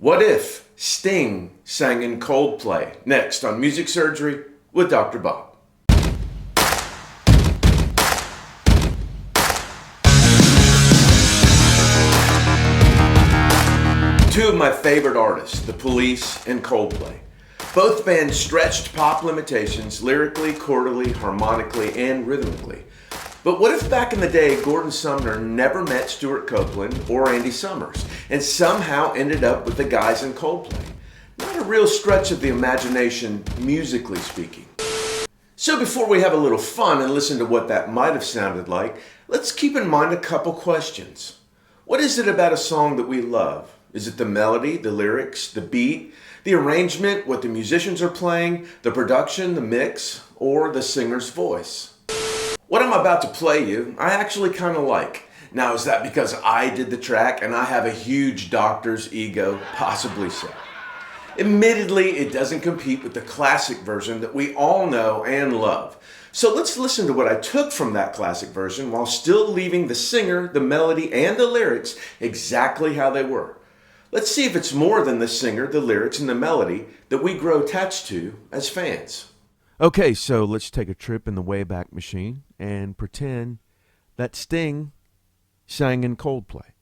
What if Sting sang in Coldplay? Next on Music Surgery with Dr. Bob. Two of my favorite artists, The Police and Coldplay. Both bands stretched pop limitations lyrically, chordally, harmonically, and rhythmically. But what if back in the day Gordon Sumner never met Stuart Copeland or Andy Summers and somehow ended up with the guys in Coldplay? Not a real stretch of the imagination, musically speaking. So before we have a little fun and listen to what that might have sounded like, let's keep in mind a couple questions. What is it about a song that we love? Is it the melody, the lyrics, the beat, the arrangement, what the musicians are playing, the production, the mix, or the singer's voice? What I'm about to play you, I actually kind of like. Now, is that because I did the track and I have a huge doctor's ego? Possibly so. Admittedly, it doesn't compete with the classic version that we all know and love. So let's listen to what I took from that classic version while still leaving the singer, the melody, and the lyrics exactly how they were. Let's see if it's more than the singer, the lyrics, and the melody that we grow attached to as fans. Okay, so let's take a trip in the Wayback Machine and pretend that Sting sang in Coldplay.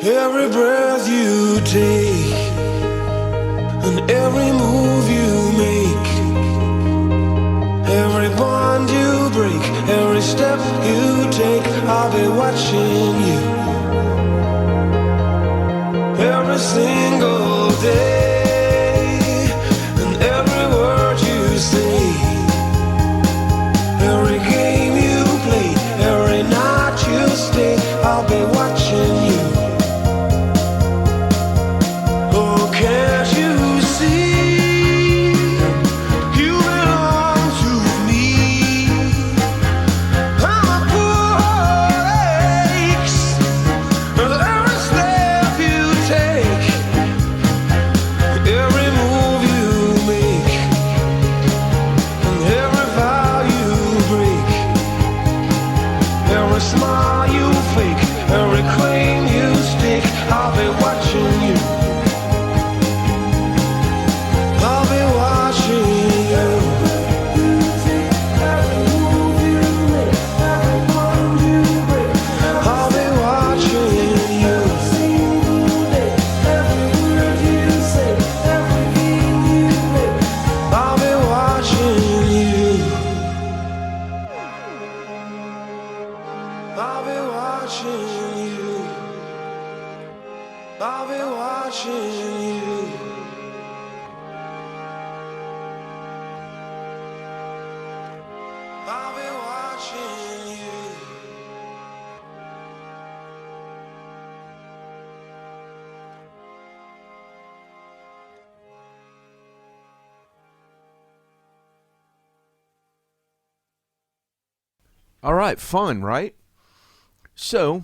Every breath you take and every move you make, every bond you break, every step you take, I'll be watching you every single day. Every game you play, every night you stay, I'll be watching you. Oh, can't you see? You belong to me. I'm a poor aches, and every step you take, every move you make, and every vow you break, every smile you fake, every claim you stake, I'll be watching you. I'll be watching you. Every move you make, every bond you break, I'll be watching you. Every word you say, every game you play, I'll be watching you. I'll be watching you. I'll be watching you. I'll be watching you. All right, fun, right? So,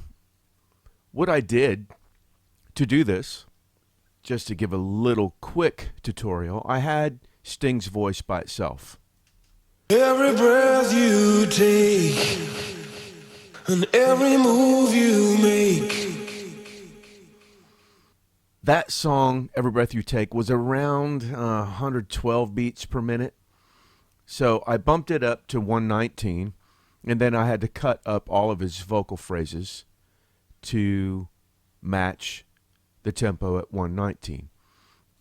what I did to do this, just to give a little quick tutorial, I had Sting's voice by itself. Every breath you take and every move you make. That song, Every Breath You Take, was around 112 beats per minute. So I bumped it up to 119, and then I had to cut up all of his vocal phrases to match the tempo at 119.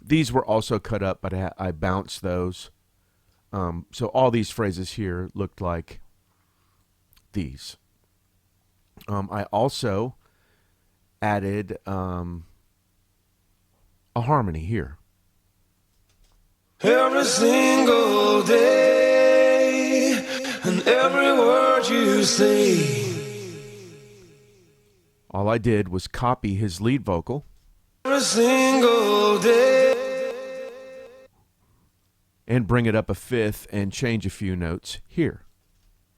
These were also cut up, but I bounced those. So all these phrases here looked like these. I also added a harmony here. Every single day and every word you say. All I did was copy his lead vocal. Every single day. And bring it up a fifth and change a few notes here.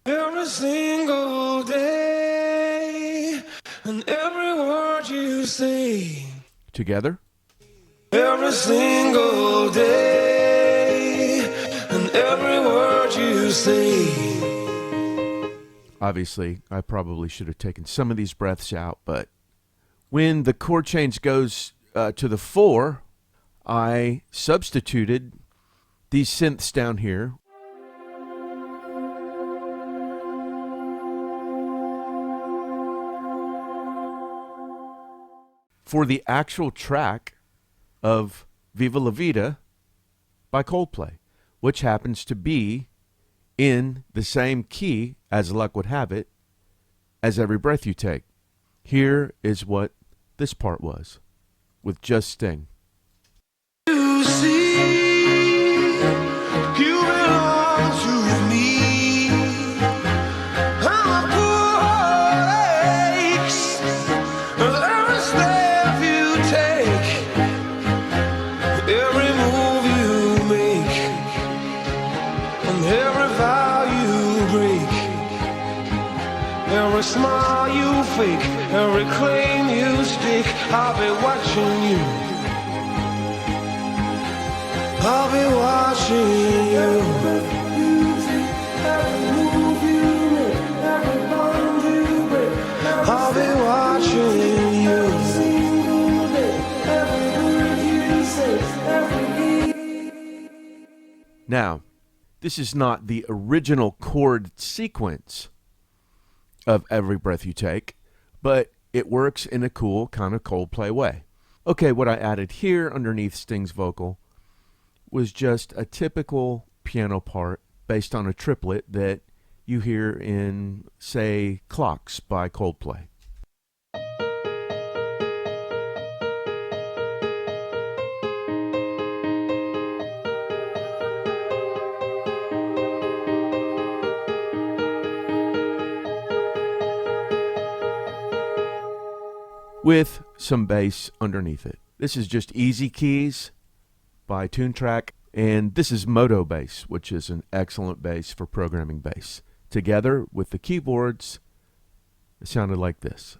Every single day and every word you say. Together. Every single day and every word you say. Obviously, I probably should have taken some of these breaths out, but When the chord change goes to the 4, I substituted these synths down here for the actual track of Viva La Vida by Coldplay, which happens to be in the same key, as luck would have it, as Every Breath You Take. Here is what this part was, with just Sting. You see, you belong to me. I'm a poor heart aches. Every step you take, every move you make, and every vow you break, every smile you fake, every claim you stake, I'll be watching you. I'll be watching you. I'll be watching you. Now, this is not the original chord sequence of Every Breath You Take, but it works in a cool kind of Coldplay way. Okay, what I added here underneath Sting's vocal was just a typical piano part based on a triplet that you hear in, say, Clocks by Coldplay. With some bass underneath it. This is just Easy Keys by TuneTrack, and this is Moto Bass, which is an excellent bass for programming bass. Together with the keyboards, it sounded like this.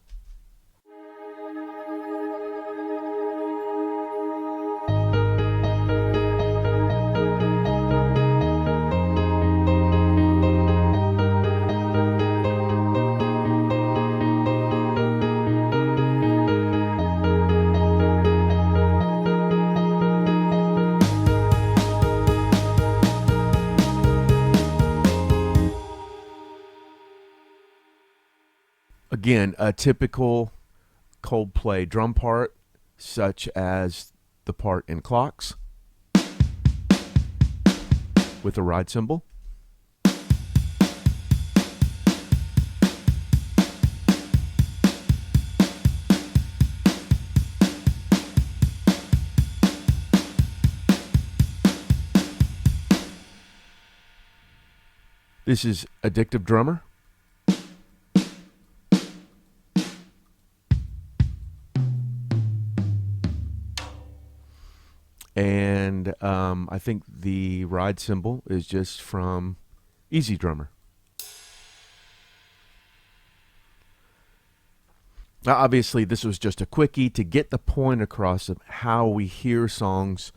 Again, a typical Coldplay drum part, such as the part in Clocks with a ride cymbal. This is Addictive Drummer. And I think the ride cymbal is just from Easy Drummer. Now, obviously, this was just a quickie to get the point across of how we hear songs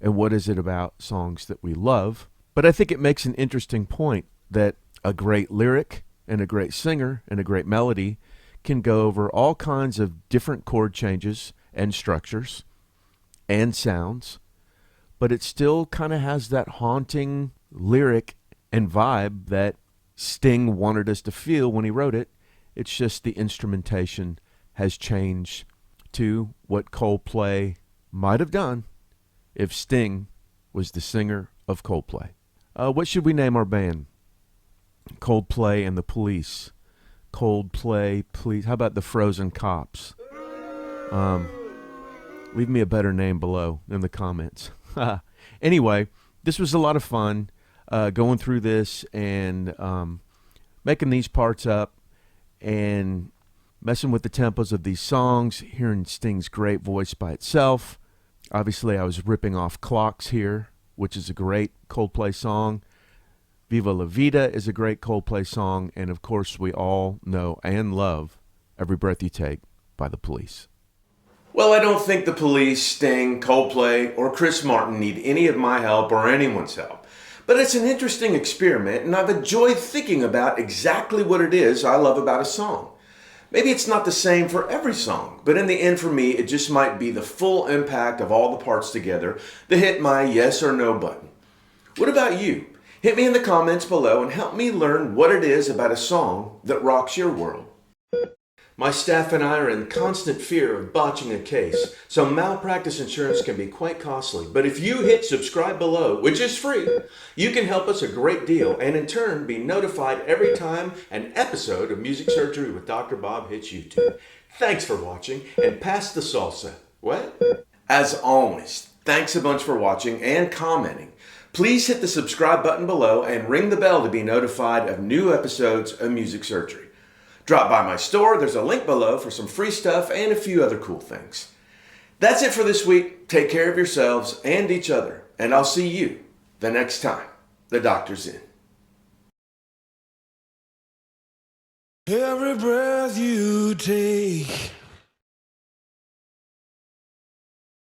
and what is it about songs that we love. But I think it makes an interesting point that a great lyric and a great singer and a great melody can go over all kinds of different chord changes and structures and sounds, but it still kind of has that haunting lyric and vibe that Sting wanted us to feel when he wrote it. It's just the instrumentation has changed to what Coldplay might have done if Sting was the singer of Coldplay. What should we name our band? Coldplay and the Police. Coldplay, Police. How about the Frozen Cops? Leave me a better name below in the comments. Anyway, this was a lot of fun going through this and making these parts up and messing with the tempos of these songs, hearing Sting's great voice by itself. Obviously, I was ripping off Clocks here, which is a great Coldplay song. Viva La Vida is a great Coldplay song. And, of course, we all know and love Every Breath You Take by the Police. Well, I don't think the Police, Sting, Coldplay, or Chris Martin need any of my help or anyone's help. But it's an interesting experiment, and I've enjoyed thinking about exactly what it is I love about a song. Maybe it's not the same for every song, but in the end for me, it just might be the full impact of all the parts together that hit my yes or no button. What about you? Hit me in the comments below and help me learn what it is about a song that rocks your world. My staff and I are in constant fear of botching a case, so malpractice insurance can be quite costly. But if you hit subscribe below, which is free, you can help us a great deal and in turn be notified every time an episode of Music Surgery with Dr. Bob hits YouTube. Thanks for watching and pass the salsa. What? As always, thanks a bunch for watching and commenting. Please hit the subscribe button below and ring the bell to be notified of new episodes of Music Surgery. Drop by my store, there's a link below for some free stuff and a few other cool things. That's it for this week. Take care of yourselves and each other, and I'll see you the next time the doctor's in. Every breath you take